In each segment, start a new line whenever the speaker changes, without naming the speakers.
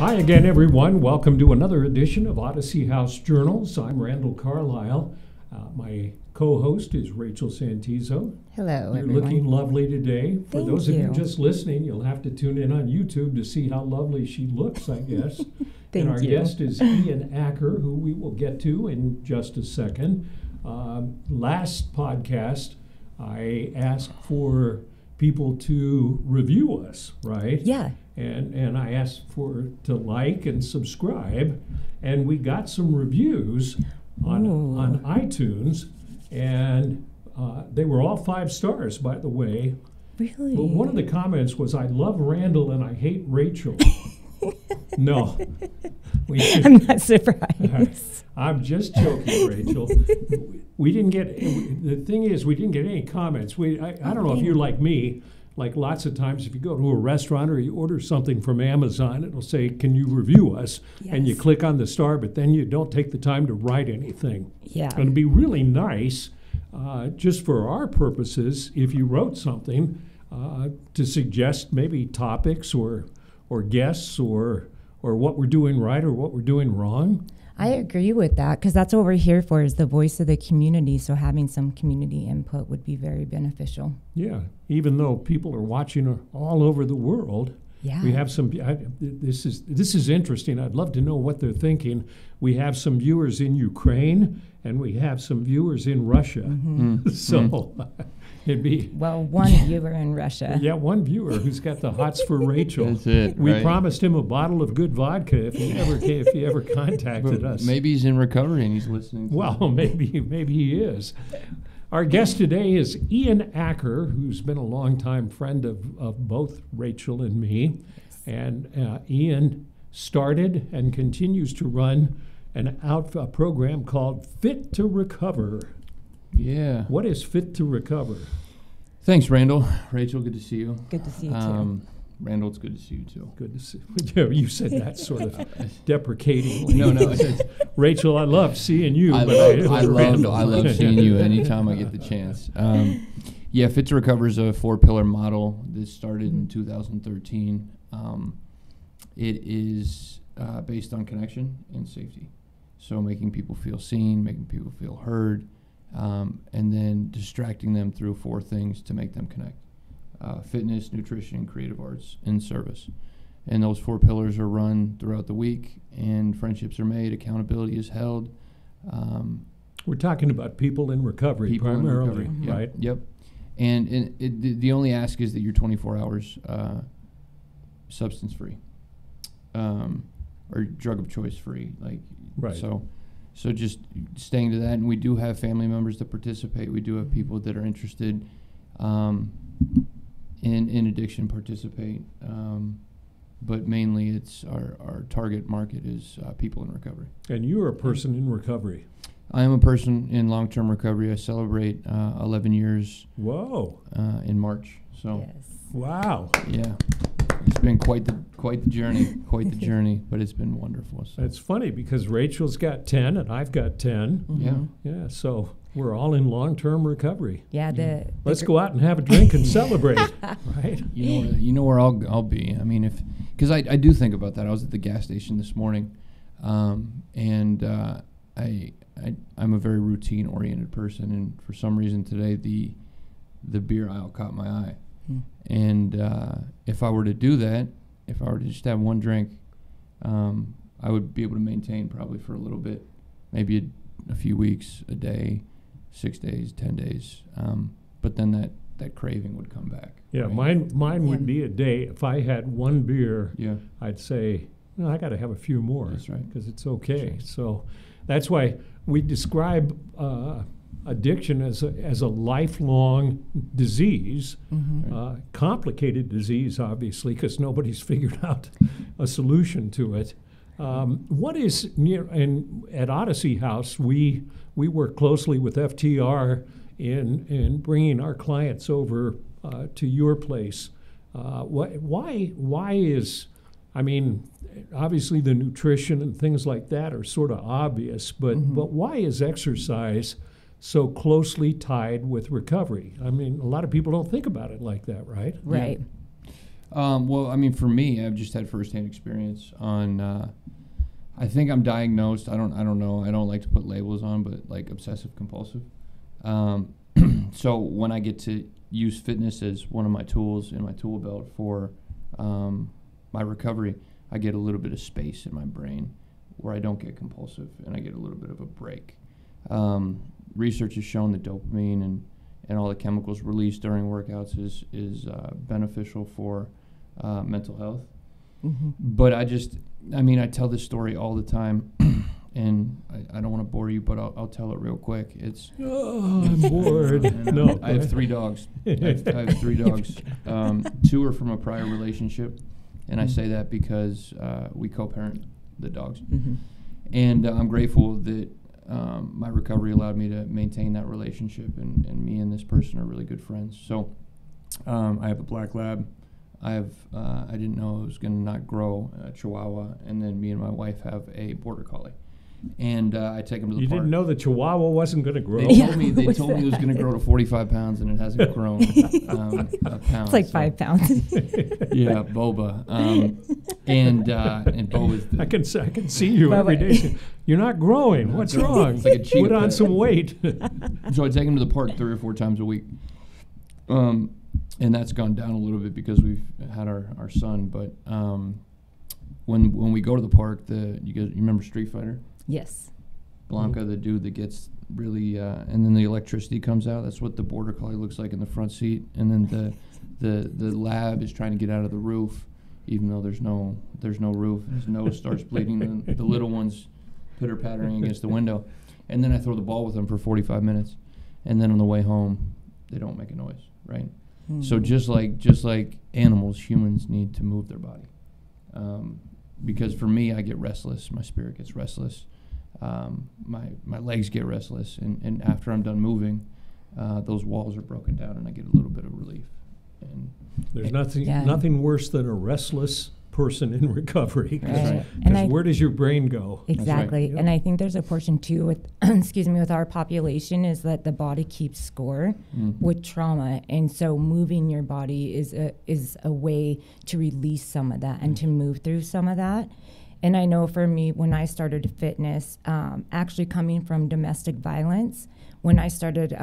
Hi again, everyone. Welcome to another edition of Odyssey House Journals. I'm Randall Carlisle. My co-host is Rachel Santizo.
Hello,
You're
everyone.
looking lovely today. For
Thank
those of you
you.
just listening, you'll have to tune in on YouTube to see how lovely she looks, I guess.
Thank
and our
you.
guest is Ian Acker, who we will get to in just a second. Last podcast, I asked for people to review us, right?
Yeah.
And I asked to like and subscribe, and we got some reviews on iTunes, and they were all 5 stars, by the way.
Really?
But one of the comments was, "I love Randall and I hate Rachel." No.
I'm not surprised.
I'm just joking, Rachel. We didn't get, the thing is, we didn't get any comments. I don't know if you're like me, like lots of times if you go to a restaurant or you order something from Amazon, it'll say, "Can you review us?" And you
Yes.
click on the star, but then you don't take the time to write anything.
Yeah.
And it'd be really nice, just for our purposes, if you wrote something to suggest maybe topics or guests or what we're doing right or what we're doing wrong.
I agree with that because that's what we're here for, is the voice of the community. So having some community input would be very beneficial.
Yeah, even though people are watching all over the world,
Yeah.
we have some. This is interesting. I'd love to know what they're thinking. We have some viewers in Ukraine and we have some viewers in Russia. So it'd be
Well, one viewer in Russia.
one viewer who's got the hots for Rachel.
That's it.
We
right?
promised him a bottle of good vodka if he ever contacted us.
Maybe he's in recovery and he's listening.
Well, maybe he is. Our guest today is Ian Acker, who's been a longtime friend of both Rachel and me. And Ian started and continues to run a program called Fit to Recover.
Yeah.
What is Fit to Recover?
Thanks, Randall. Rachel, good to see you.
Good to see you too.
Randall, it's good to see you too.
Good to see you. You said that sort of deprecatingly.
No.
Rachel, I love seeing you.
I love seeing you anytime I get the chance. Fit to Recover is a 4-pillar model that started in 2013. It is based on connection and safety. So making people feel seen, making people feel heard, and then distracting them through 4 things to make them connect. Fitness, nutrition, creative arts, and service. And those 4 pillars are run throughout the week, and friendships are made, accountability is held.
We're talking about people in recovery primarily, right?
Yep. And the only ask is that you're 24 hours substance-free or drug of choice free.
Right.
So just staying to that, and we do have family members that participate. We do have people that are interested in addiction participate, but mainly it's our target market is people in recovery. And
you're a person in recovery.
I am a person in long-term recovery. I celebrate 11 years.
Whoa!
In March. So.
Yes.
Wow.
Yeah. It's been quite the journey, but it's been wonderful. So.
It's funny because Rachel's got 10 and I've got 10.
Mm-hmm.
Yeah. So we're all in long-term recovery.
Yeah.
Let's go out and have a drink and celebrate, right?
You know where I'll be. I mean, because I do think about that. I was at the gas station this morning, and I'm a very routine-oriented person, and for some reason today the beer aisle caught my eye. And if I were to do that, if I were to just have one drink, I would be able to maintain probably for a little bit, maybe a few weeks, a day, 6 days, 10 days. But then that craving would come back.
Yeah,
right?
mine would be a day. If I had one beer, I'd say, no, I got to have a few more.
That's right.
Because it's okay. So that's why we describe addiction as a lifelong disease, complicated disease, obviously, because nobody's figured out a solution to it. What is at Odyssey House, we work closely with FTR in bringing our clients over to your place. Why is, I mean, obviously the nutrition and things like that are sort of obvious, but why is exercise so closely tied with recovery? I mean, a lot of people don't think about it like that, right?
Right.
Well, I mean, for me, I've just had firsthand experience on. I think I'm diagnosed. I don't know. I don't like to put labels on, but like obsessive compulsive. So when I get to use fitness as one of my tools in my tool belt for my recovery, I get a little bit of space in my brain where I don't get compulsive, and I get a little bit of a break. Research has shown that dopamine and all the chemicals released during workouts is beneficial for mental health.
Mm-hmm.
But I tell this story all the time, and I don't want to bore you, but I'll tell it real quick. It's
I'm bored. No,
I have 3 dogs. I have 3 dogs. 2 are from a prior relationship, and I say that because we co-parent the dogs.
Mm-hmm.
And I'm grateful that my recovery allowed me to maintain that relationship, and me and this person are really good friends. So I have a black lab. I didn't know it was going to not grow a Chihuahua, and then me and my wife have a Border Collie. And I take him to the park.
You didn't know the Chihuahua wasn't going to grow?
They told me it was going to grow to 45 pounds, and it hasn't grown a pound.
It's like 5 pounds.
Yeah, Boba. And Boba's
I can see you every day. You're not growing. What's wrong?
It's like a cheetah
Put on
pet.
some weight.
So I take him to the park 3 or 4 times a week. And that's gone down a little bit because we've had our son. But when we go to the park, you remember Street Fighter?
Yes.
Blanca, the dude that gets really, and then the electricity comes out. That's what the Border Collie looks like in the front seat. And then the lab is trying to get out of the roof, even though there's no roof. His nose starts bleeding. The little one's pitter-pattering against the window. And then I throw the ball with them for 45 minutes. And then on the way home, they don't make a noise, right?
Mm-hmm.
So just like animals, humans need to move their body. Because for me, I get restless. My spirit gets restless. My legs get restless. And after I'm done moving, those walls are broken down, and I get a little bit of relief. And
There's nothing worse than a restless person in recovery.
Right.
Because where does your brain go?
Exactly.
Right.
And I think there's a portion too with with our population is that the body keeps score with trauma, and so moving your body is a way to release some of that and to move through some of that. And I know for me, when I started fitness, actually coming from domestic violence, when I started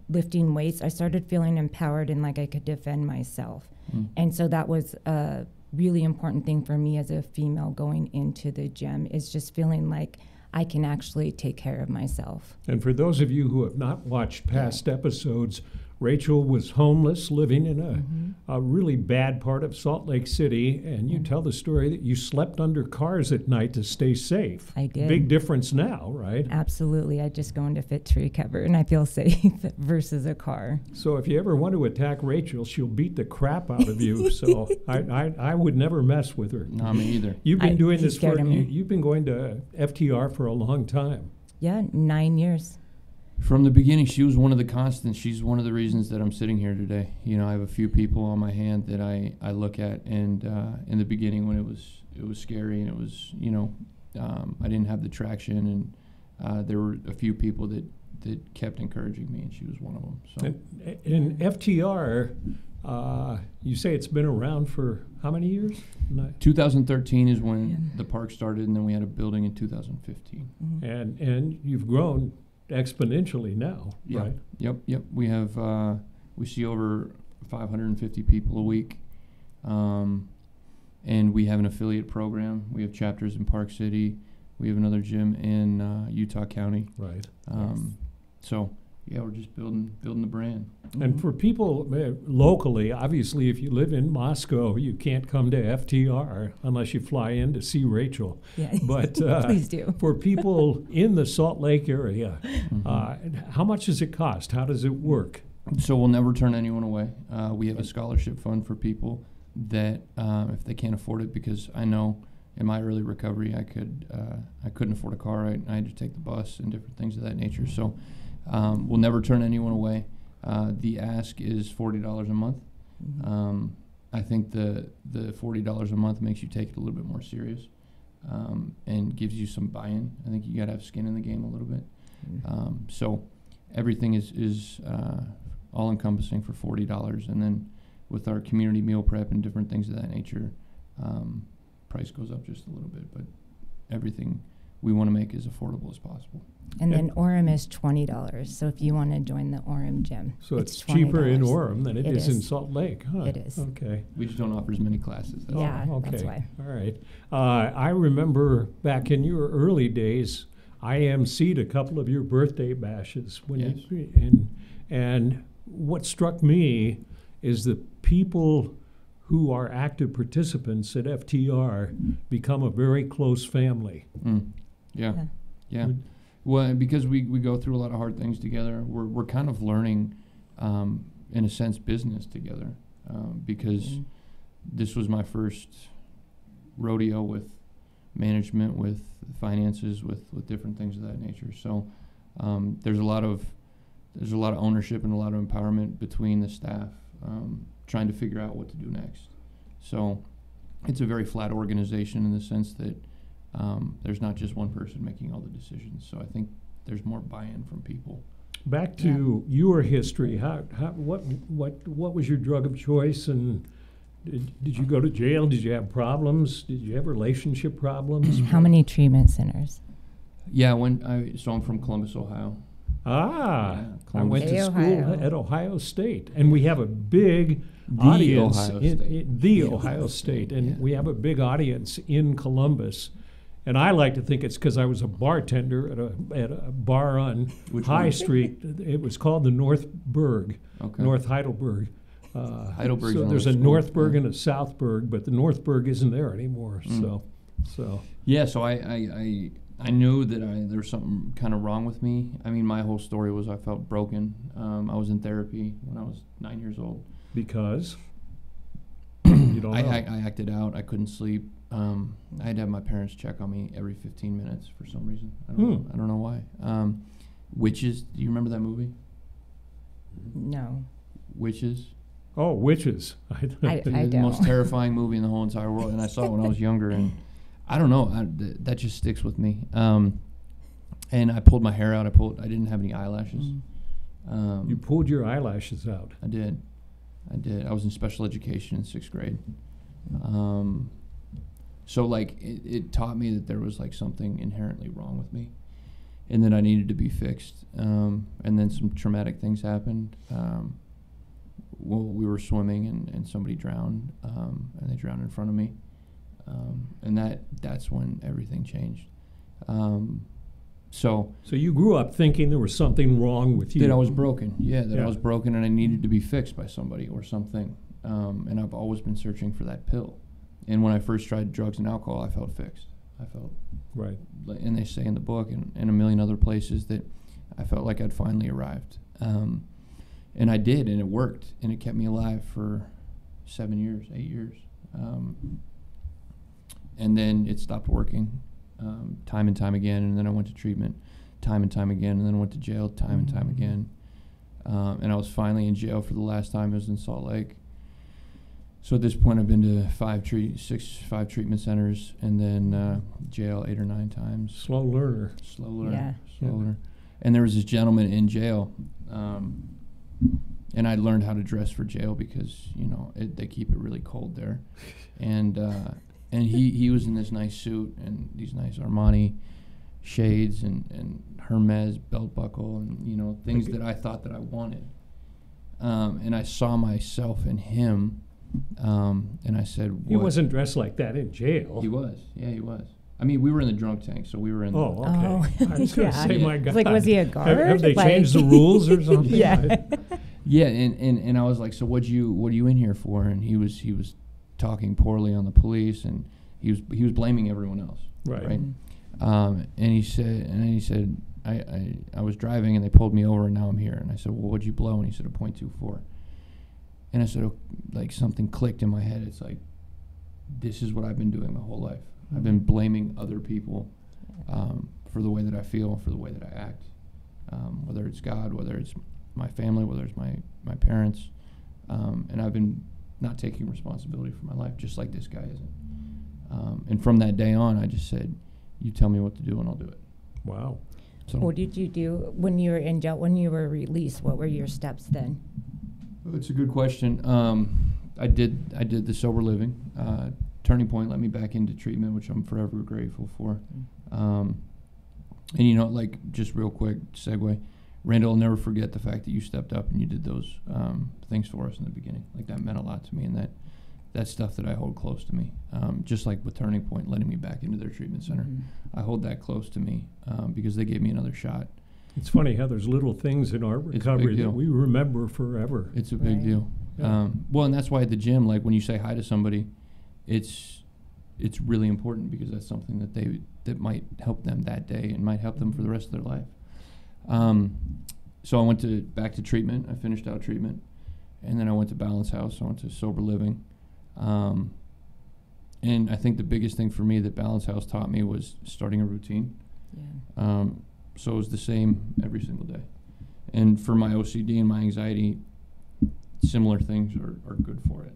lifting weights, I started feeling empowered and like I could defend myself. And so that was a really important thing for me as a female going into the gym, is just feeling like I can actually take care of myself.
And for those of you who have not watched past episodes, Rachel was homeless, living in a really bad part of Salt Lake City, and you tell the story that you slept under cars at night to stay safe.
I did.
Big difference now, right?
Absolutely. I just go into Fit to Recover, and I feel safe versus a car.
So if you ever want to attack Rachel, she'll beat the crap out of you. So I would never mess with her.
No, me either.
You've been doing this
scared
for
of me.
you've been going to FTR for a long time.
Yeah, 9 years.
From the beginning, she was one of the constants. She's one of the reasons that I'm sitting here today. You know, I have a few people on my hand that I look at, and in the beginning when it was scary, and it was, I didn't have the traction, and there were a few people that kept encouraging me, and she was one of them. So
And FTR, you say it's been around for how many years?
2013 is when the park started, and then we had a building in 2015.
And you've grown exponentially now, right?
Yep. We have we see over 550 people a week, and we have an affiliate program. We have chapters in Park City. We have another gym in Utah County.
Right.
So we're just building the brand.
And for people locally, obviously, if you live in Moscow, you can't come to FTR unless you fly in to see Rachel.
Yeah.
But
Please do.
For people in the Salt Lake area, how much does it cost? How does it work?
So we'll never turn anyone away. We have a scholarship fund for people that if they can't afford it, because I know in my early recovery I couldn't afford a car. I had to take the bus and different things of that nature. So we'll never turn anyone away. The ask is $40 a month. I think the $40 a month makes you take it a little bit more serious, and gives you some buy-in. I think you got to have skin in the game a little bit. So everything is all-encompassing for $40, and then with our community meal prep and different things of that nature, price goes up just a little bit, but everything we want to make as affordable as possible.
And then Orem is $20. So if you want to join the Orem gym,
So it's cheaper in Orem than it is in Salt Lake, huh?
It is.
Okay.
We just don't offer as many classes. That's
Yeah,
all.
Okay.
that's why.
All right. I remember back in your early days, I emceed a couple of your birthday bashes when
Yes.
and what struck me is that people who are active participants at FTR become a very close family.
Yeah. Well, because we go through a lot of hard things together, we're kind of learning, in a sense, business together, because this was my first rodeo with management, with finances, with different things of that nature. So there's a lot of ownership and a lot of empowerment between the staff, trying to figure out what to do next. So it's a very flat organization in the sense that there's not just one person making all the decisions. So I think there's more buy-in from people.
Back to your history, what was your drug of choice, and did you go to jail? Did you have problems? Did you have relationship problems?
How many treatment centers?
Yeah, so I'm from Columbus, Ohio.
I
Columbus.
went to school
Ohio.
at Ohio State, and we have a big
The
audience
Ohio
in
State.
the Ohio State, and
Yeah.
we have a big audience in Columbus. And I like to think it's because I was a bartender at a bar on
Which
High
one?
Street. It was called the North Berg,
Okay.
North Heidelberg.
Heidelberg's
So
another
there's a
school.
North Berg and a South Berg, but the North Berg isn't there anymore. So
Yeah, so I knew that there was something kind of wrong with me. I mean, my whole story was I felt broken. I was in therapy when I was 9 years old.
because you don't know.
I acted out. I couldn't sleep. I had to have my parents check on me every 15 minutes for some reason. I don't know why. Witches. Do you remember that movie?
No.
Witches.
Oh, witches.
I
The
don't.
most terrifying movie in the whole entire world, and I saw it when I was younger, and I don't know. That just sticks with me. And I pulled my hair out. I didn't have any eyelashes.
You pulled your eyelashes out.
I did. I was in special education in 6th grade. So like it taught me that there was like something inherently wrong with me, and that I needed to be fixed. And then some traumatic things happened. Well, we were swimming and somebody drowned, and they drowned in front of me. And that's when everything changed. So
you grew up thinking there was something wrong with you.
that I was broken. Yeah, that
Yeah.
I was broken and I needed to be fixed by somebody or something. And I've always been searching for that pill. And when I first tried drugs and alcohol, I felt fixed. I felt,
Right.
and they say in the book and a million other places that I felt like I'd finally arrived. And I did, and it worked, and it kept me alive for 7 years, 8 years. And then it stopped working time and time again, and then I went to treatment time and time again, and then I went to jail time and time again. And I was finally in jail for the last time. I was in Salt Lake. So at this point, I've been to five treatment centers, and then jail 8 or 9 times.
Slow learner.
Slow learner.
Yeah.
Slow learner. And there was this gentleman in jail, and I learned how to dress for jail because they keep it really cold there, and he was in this nice suit and these nice Armani shades and Hermes belt buckle and things that I thought that I wanted, and I saw myself in him, and I said,
He
what?
wasn't dressed like that in jail.
He was. Yeah, he was. I mean, we were in the drunk tank, so we were in.
Oh,
the,
okay.
Oh,
I was going to
yeah.
say, my God.
It's like, was he a guard?
Have they
Like-
changed the rules or something?
Yeah.
Yeah, and I was like, so what are you in here for? And he was talking poorly on the police, and he was blaming everyone else.
Right.
And he said, I was driving and they pulled me over and now I'm here. And I said, well, what'd you blow? And he said, a .24. And I said, oh, like something clicked in my head. It's like, this is what I've been doing my whole life. I've been blaming other people for the way that I feel, for the way that I act, whether it's God, whether it's my family, whether it's my parents, and I've been not taking responsibility for my life, just like this guy isn't. And from that day on, I just said, you tell me what to do and I'll do it.
Wow.
So
What did you do when you were in jail? When you were released, what were your steps then?
it's a good question. I did the sober living. Turning Point let me back into treatment, which I'm forever grateful for. And like, just real quick segue, Randall, I'll never forget the fact that you stepped up and you did those things for us in the beginning. Like, that meant a lot to me, and that's stuff that I hold close to me. Just like with Turning Point letting me back into their treatment center, I hold that close to me because they gave me another shot.
It's funny how there's little things in our recovery that we remember forever.
It's a big deal. Yeah. Well, and that's why at the gym, like, when you say hi to somebody, it's really important, because that's something that might help them that day and might help them for the rest of their life. So I went back to treatment. I finished out treatment, and then I went to Balance House. I went to sober living, and I think the biggest thing for me that Balance House taught me was starting a routine. Yeah. So it was the same every single day, and for my OCD and my anxiety, similar things are good for it.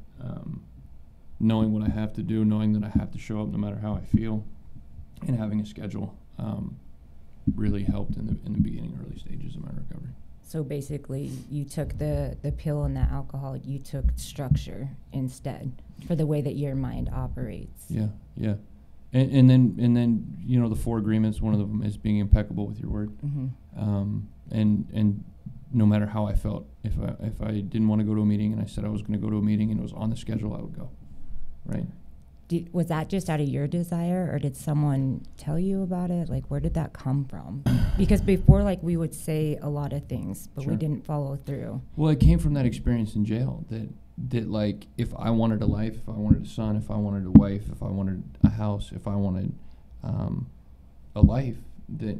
Knowing what I have to do, knowing that I have to show up no matter how I feel, and having a schedule really helped in the beginning, early stages of my recovery.
So basically, you took the pill and the alcohol, you took structure instead for the way that your mind operates.
Yeah. And then the 4 agreements, one of them is being impeccable with your word. And no matter how I felt, if I didn't want to go to a meeting and I said I was going to go to a meeting and it was on the schedule, I would go. Right.
Was that just out of your desire, or did someone tell you about it? Like, where did that come from? Because before, like, we would say a lot of things, but we didn't follow through.
Well, it came from that experience in jail that like, if I wanted a life, if I wanted a son, if I wanted a wife, if I wanted a house, if I wanted a life, that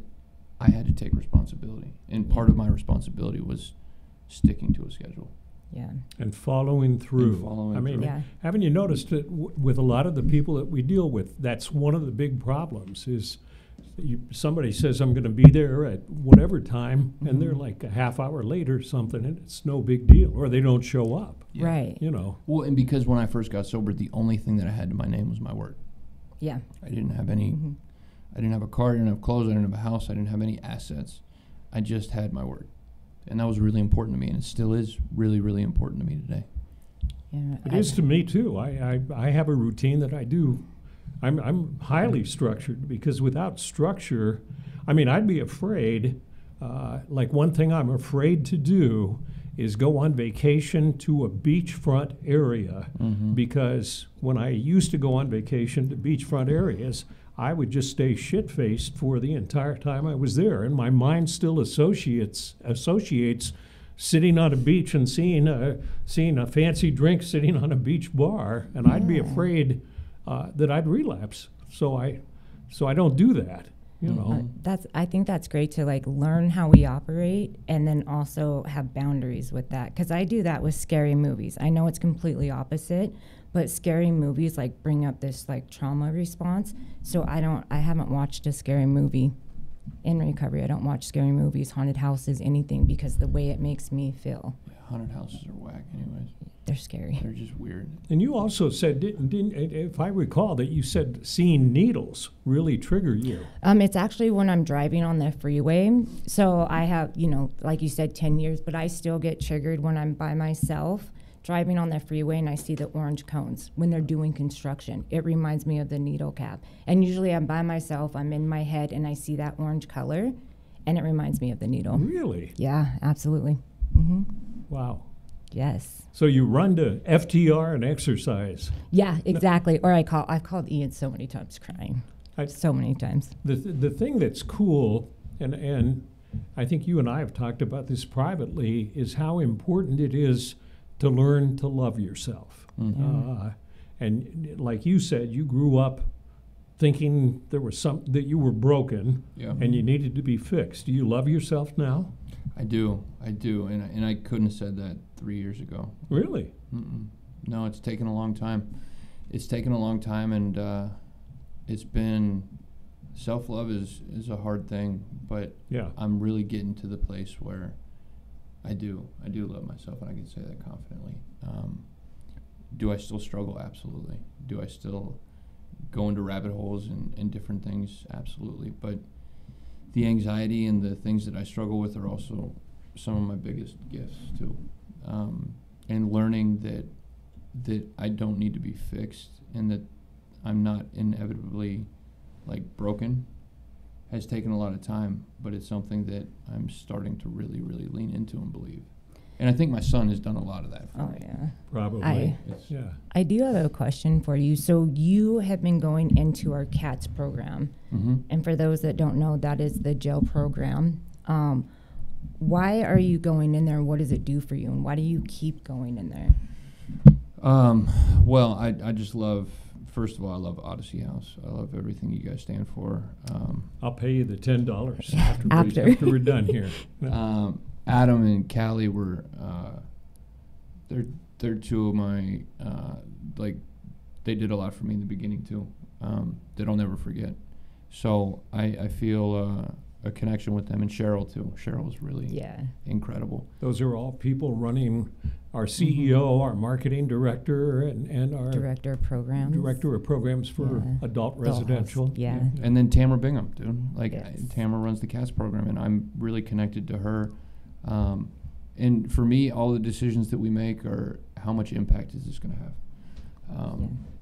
I had to take responsibility. And part of my responsibility was sticking to a schedule.
Yeah.
And following through. Haven't you noticed that with a lot of the people that we deal with, that's one of the big problems is somebody says, I'm going to be there at whatever time, and they're like a half hour later or something, and it's no big deal, or they don't show up.
Yeah.
Right.
Well, and because when I first got sober, the only thing that I had to my name was my word.
Yeah.
I didn't have any, I didn't have a car, I didn't have clothes, I didn't have a house, I didn't have any assets. I just had my word. And that was really important to me, and it still is really, really important to me today.
Yeah,
it is to me too. I have a routine that I do. I'm highly structured, because without structure, I'd be afraid. Like, one thing I'm afraid to do is go on vacation to a beachfront area, because when I used to go on vacation to beachfront areas, I would just stay shit-faced for the entire time I was there, and my mind still associates sitting on a beach and seeing a fancy drink sitting on a beach bar, and I'd be afraid that I'd relapse. So I don't do that.
I think that's great to, like, learn how we operate, and then also have boundaries with that. Because I do that with scary movies. I know it's completely opposite, but scary movies, like, bring up this, like, trauma response. So I haven't watched a scary movie in recovery. I don't watch scary movies, haunted houses, anything, because the way it makes me feel.
Yeah, haunted houses are whack anyways.
They're scary.
They're just weird.
And you also said, didn't if I recall, that you said seeing needles really trigger you.
It's actually when I'm driving on the freeway. So I have, like you said, 10 years, but I still get triggered when I'm by myself driving on the freeway and I see the orange cones when they're doing construction. It reminds me of the needle cap. And usually I'm by myself, I'm in my head, and I see that orange color, and it reminds me of the needle.
Really?
Yeah, absolutely.
Wow.
Yes.
So you run to FTR and exercise.
Yeah, exactly. Or I've called Ian so many times crying. So many times.
The thing that's cool, and I think you and I have talked about this privately, is how important it is to learn to love yourself. And like you said, you grew up thinking there was that you were broken, and you needed to be fixed. Do you love yourself now?
I do, and I couldn't have said that 3 years ago.
Really?
No, it's taken a long time. And it's been, self-love is a hard thing, but I'm really getting to the place where I do love myself, and I can say that confidently. Do I still struggle? Absolutely. Do I still go into rabbit holes and different things? Absolutely. But the anxiety and the things that I struggle with are also some of my biggest gifts too. And learning that that I don't need to be fixed and that I'm not inevitably like broken has taken a lot of time, but it's something that I'm starting to really, really lean into and believe. And I think my son has done a lot of that for me.
Yeah.
Probably.
Yeah. I do have a question for you. So you have been going into our CATS program.
Mm-hmm.
And for those that don't know, that is the jail program. Why are you going in there? What does it do for you? And why do you keep going in there?
Well, I just love, first of all, I love Odyssey House. I love everything you guys stand for.
I'll pay you the $10
After.
we're done here.
Adam and Callie were, they're two of my, like, they did a lot for me in the beginning too, that I'll never forget. So I feel a connection with them, and Cheryl too. Cheryl was really incredible.
Those are all people running our CEO, our marketing director, and our
director of programs
for adult residential.
Yeah.
And then Tamara Bingham, dude. Like,
Yes.
Tamara runs the CAS program, and I'm really connected to her. And for me, all the decisions that we make are how much impact is this going to have.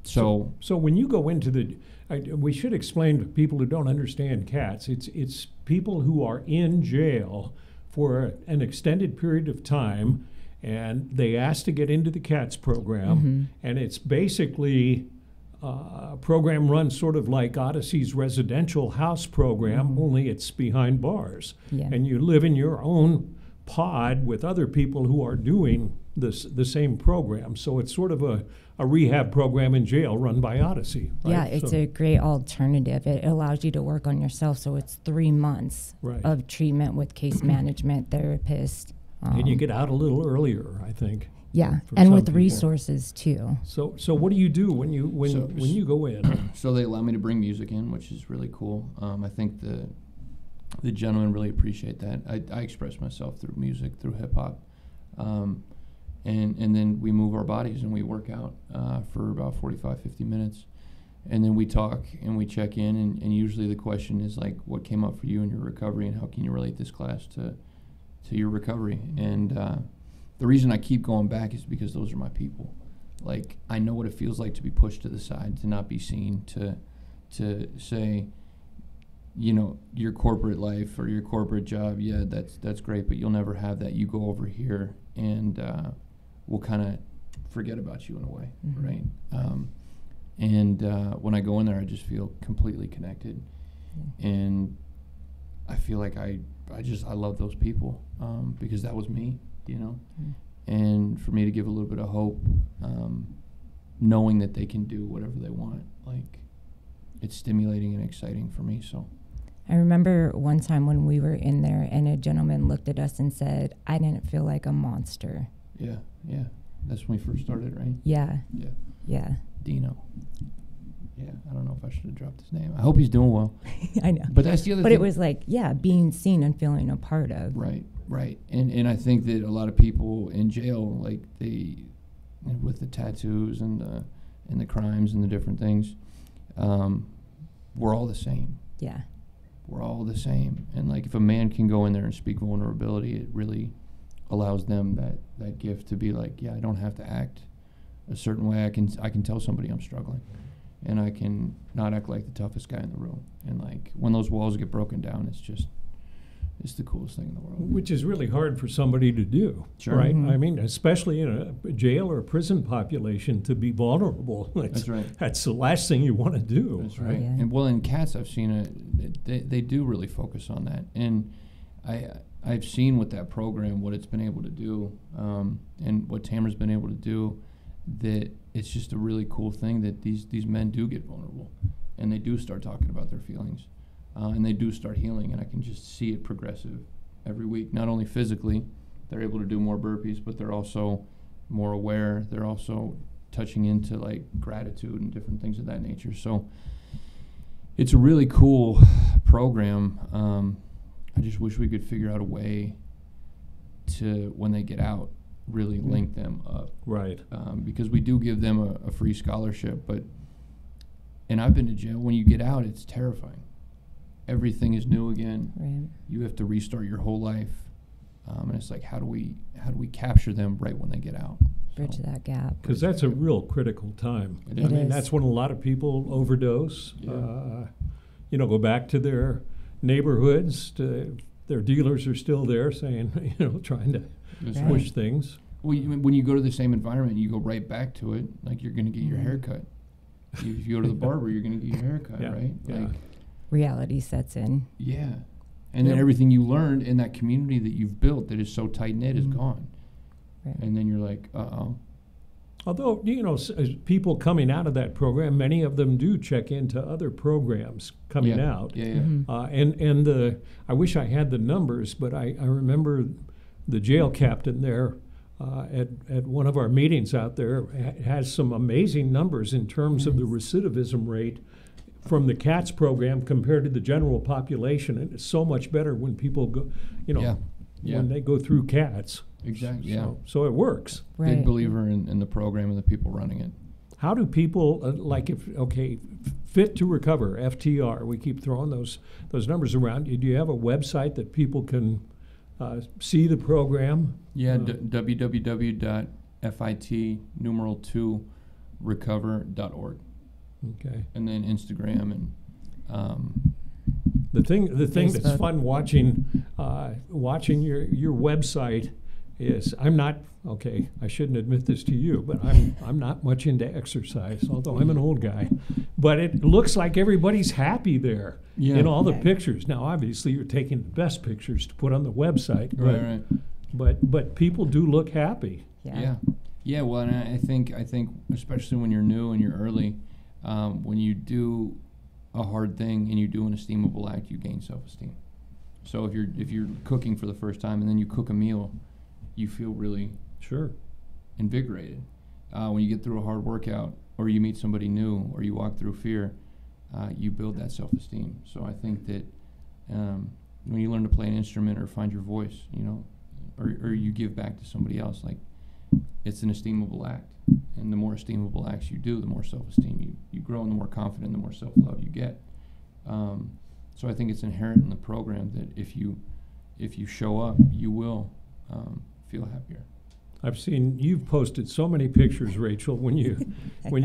So
when you go into we should explain to people who don't understand CATS. It's people who are in jail for an extended period of time, and they ask to get into the CATS program, and it's basically a program run sort of like Odyssey's residential house program, only it's behind bars, and you live in your own pod with other people who are doing the same program. So it's sort of a rehab program in jail run by Odyssey. Right?
Yeah, it's a great alternative. It allows you to work on yourself. So it's 3 months of treatment with case management therapist.
And you get out a little earlier, I think.
Yeah, and with resources too.
So what do you do when you go in?
So they allow me to bring music in, which is really cool. I think the gentlemen really appreciate that. I express myself through music, through hip hop. And then we move our bodies and we work out for about 45, 50 minutes. And then we talk and we check in, and usually the question is like, what came up for you in your recovery, and how can you relate this class to your recovery? And the reason I keep going back is because those are my people. Like, I know what it feels like to be pushed to the side, to not be seen, to say, you know, your corporate life or your corporate job, yeah, that's great, but you'll never have that. You go over here and we'll kind of forget about you in a way, right? And when I go in there, I just feel completely connected, and I feel like I love those people because that was me, you know. And for me to give a little bit of hope, knowing that they can do whatever they want, like, it's stimulating and exciting for me. So
I remember one time when we were in there and a gentleman looked at us and said, "I didn't feel like a monster."
Yeah. That's when we first started, right?
Yeah.
Dino. Yeah, I don't know if I should have dropped his name. I hope he's doing well.
I know.
But that's the other thing.
But it was like, being seen and feeling a part of.
Right. And I think that a lot of people in jail, like, they, with the tattoos and the crimes and the different things, we're all the same.
Yeah.
We're all the same. And, like, if a man can go in there and speak vulnerability, it really allows them that gift to be like, I don't have to act a certain way. I can tell somebody I'm struggling, and I can not act like the toughest guy in the room. And, like, when those walls get broken down, it's the coolest thing in the world.
Which is really hard for somebody to do,
sure.
Right? I mean, especially in a jail or a prison population, to be vulnerable.
That's right.
That's the last thing you want to do.
That's right. Yeah. And, well, in CATS, I've seen they do really focus on that. And I've seen with that program what it's been able to do, and what Tamara's been able to do, that it's just a really cool thing that these men do get vulnerable, and they do start talking about their feelings, and they do start healing, and I can just see it progressive every week. Not only physically, they're able to do more burpees, but they're also more aware. They're also touching into, like, gratitude and different things of that nature. So it's a really cool program. I just wish we could figure out a way to, when they get out, really link them up.
Right.
Because we do give them a free scholarship, and I've been to jail. When you get out, it's terrifying. Everything is new again.
Right.
You have to restart your whole life, and it's like, how do we capture them right when they get out?
Bridge that gap.
Because that's a real critical time.
It
I mean,
is.
that's when a lot of people overdose.
Yeah.
Go back to their neighborhoods. Their dealers are still there saying, trying to
That's
Right.
push things.
Well, when you go to the same environment, you go right back to it. Like you're going to get your hair cut. If you go to the barber, you're going to get your hair cut,
Yeah.
right?
Yeah.
Like,
Reality sets in.
yeah. And then
Yep.
everything you learned in that community that you've built that is so tight knit is gone.
Right.
And then you're like, uh-oh.
Although, as people coming out of that program, many of them do check into other programs coming
Yeah.
out.
Yeah, yeah.
Mhm.
I wish I had the numbers, but I remember the jail captain there at one of our meetings out there has some amazing numbers in terms of the recidivism rate from the CATS program compared to the general population. And it's so much better when people go,
Yeah. Yeah.
when they go through CATS.
Exactly, yeah.
So it works.
Right.
Big believer in the program and the people running it.
How do people fit to recover, FTR? We keep throwing those numbers around. Do you have a website that people can see the program?
Yeah, www.fit2recover.org,
Okay.
and then Instagram and
The thing that's
Facebook.
fun watching your website is I shouldn't admit this to you, but I'm not much into exercise, although I'm an old guy. But it looks like everybody's happy there
Yeah.
in all the
Okay.
pictures. Now, obviously, you're taking the best pictures to put on the website,
right.
but people do look happy.
Yeah. Well, and I think especially when you're new and you're early, when you do a hard thing and you do an esteemable act, you gain self-esteem. So if you're cooking for the first time and then you cook a meal, you feel really
Sure.
invigorated. When you get through a hard workout, or you meet somebody new, or you walk through fear, you build that self-esteem. So I think that when you learn to play an instrument or find your voice, or you give back to somebody else, like it's an esteemable act. And the more esteemable acts you do, the more self-esteem you grow, and the more confident, the more self-love you get. So I think it's inherent in the program that if you show up, you will feel happier.
I've seen you've posted so many pictures, Rachel, when you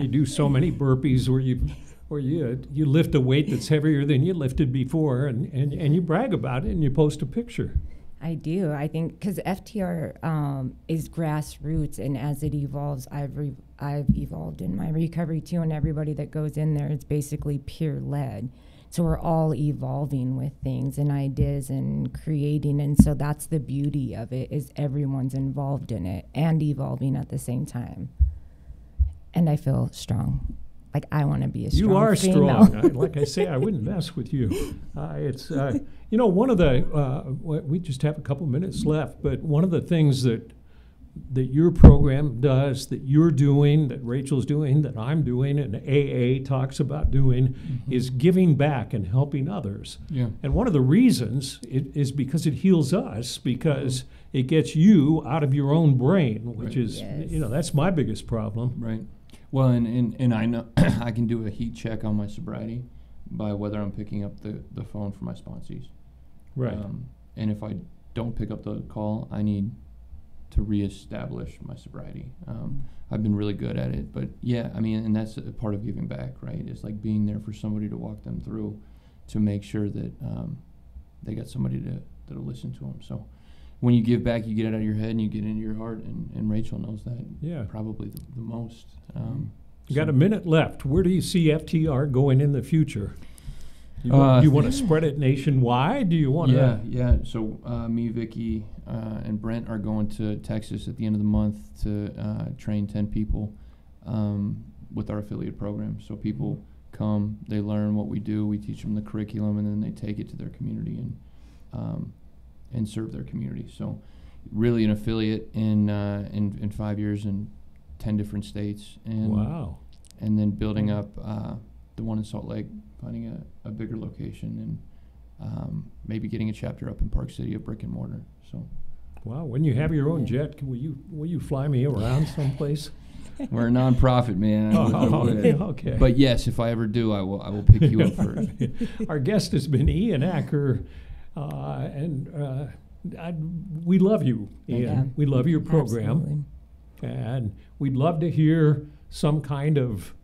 do so many burpees where you lift a weight that's heavier than you lifted before, and you brag about it and you post a picture.
I do. I think because FTR is grassroots, and as it evolves, I've evolved in my recovery too. And everybody that goes in there, it's basically peer led. So we're all evolving with things and ideas and creating, and so that's the beauty of it, is everyone's involved in it and evolving at the same time. And I feel strong. Like I want to be a strong
You are
female.
strong. Like I say, I wouldn't mess with you. It's one of the we just have a couple minutes left, but one of the things that your program does, that you're doing, that Rachel's doing, that I'm doing, and AA talks about doing, is giving back and helping others.
Yeah.
And one of the reasons is because it heals us, because it gets you out of your own brain, which
Right.
is,
Yes.
that's my biggest problem.
Right. Well, and I know I can do a heat check on my sobriety by whether I'm picking up the phone for my sponsees.
Right.
And if I don't pick up the call, I need to reestablish my sobriety. I've been really good at it, but yeah, I mean, and that's a part of giving back, right? It's like being there for somebody to walk them through, to make sure that they got somebody that'll listen to them. So when you give back, you get it out of your head and you get into your heart, and Rachel knows that probably the most.
You got a minute left. Where do you see FTR going in the future? You want to spread it nationwide? Do you want to?
Yeah. So me, Vicky, and Brent are going to Texas at the end of the month to train 10 people with our affiliate program. So people come, they learn what we do, we teach them the curriculum, and then they take it to their community and serve their community. So really an affiliate in 5 years in 10 different states. And
Wow.
And then building up the one in Salt Lake, finding a bigger location, and maybe getting a chapter up in Park City, a brick and mortar. So
Wow. When you have your own jet, will you fly me around someplace?
we're a nonprofit, man. I would.
Okay.
But yes, if I ever do, I will pick you up first.
Our guest has been Ian Acker, and we love you, Ian.
Yeah.
We love your program.
Absolutely.
And we'd love to hear some kind of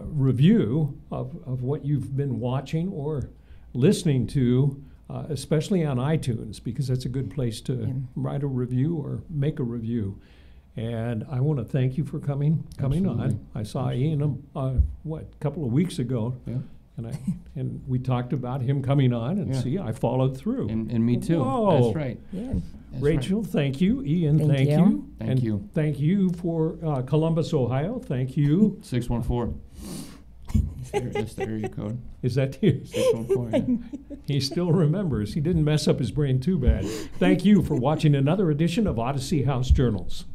review of what you've been watching or listening to, especially on iTunes, because that's a good place to write a review or make a review. And I want to thank you for coming
Absolutely.
on. I saw Ian a couple of weeks ago,
Yeah.
and we talked about him coming on, and
Yeah.
see, I followed through.
And me too.
Whoa.
That's right.
Yeah.
That's
Rachel, thank you. Ian,
Thank
thank
you.
you.
Thank
And
you.
thank you for Columbus, Ohio. Thank you.
Right. 614. That's the area code.
Is that you?
614. Yeah.
He still remembers. He didn't mess up his brain too bad. Thank you for watching another edition of Odyssey House Journals.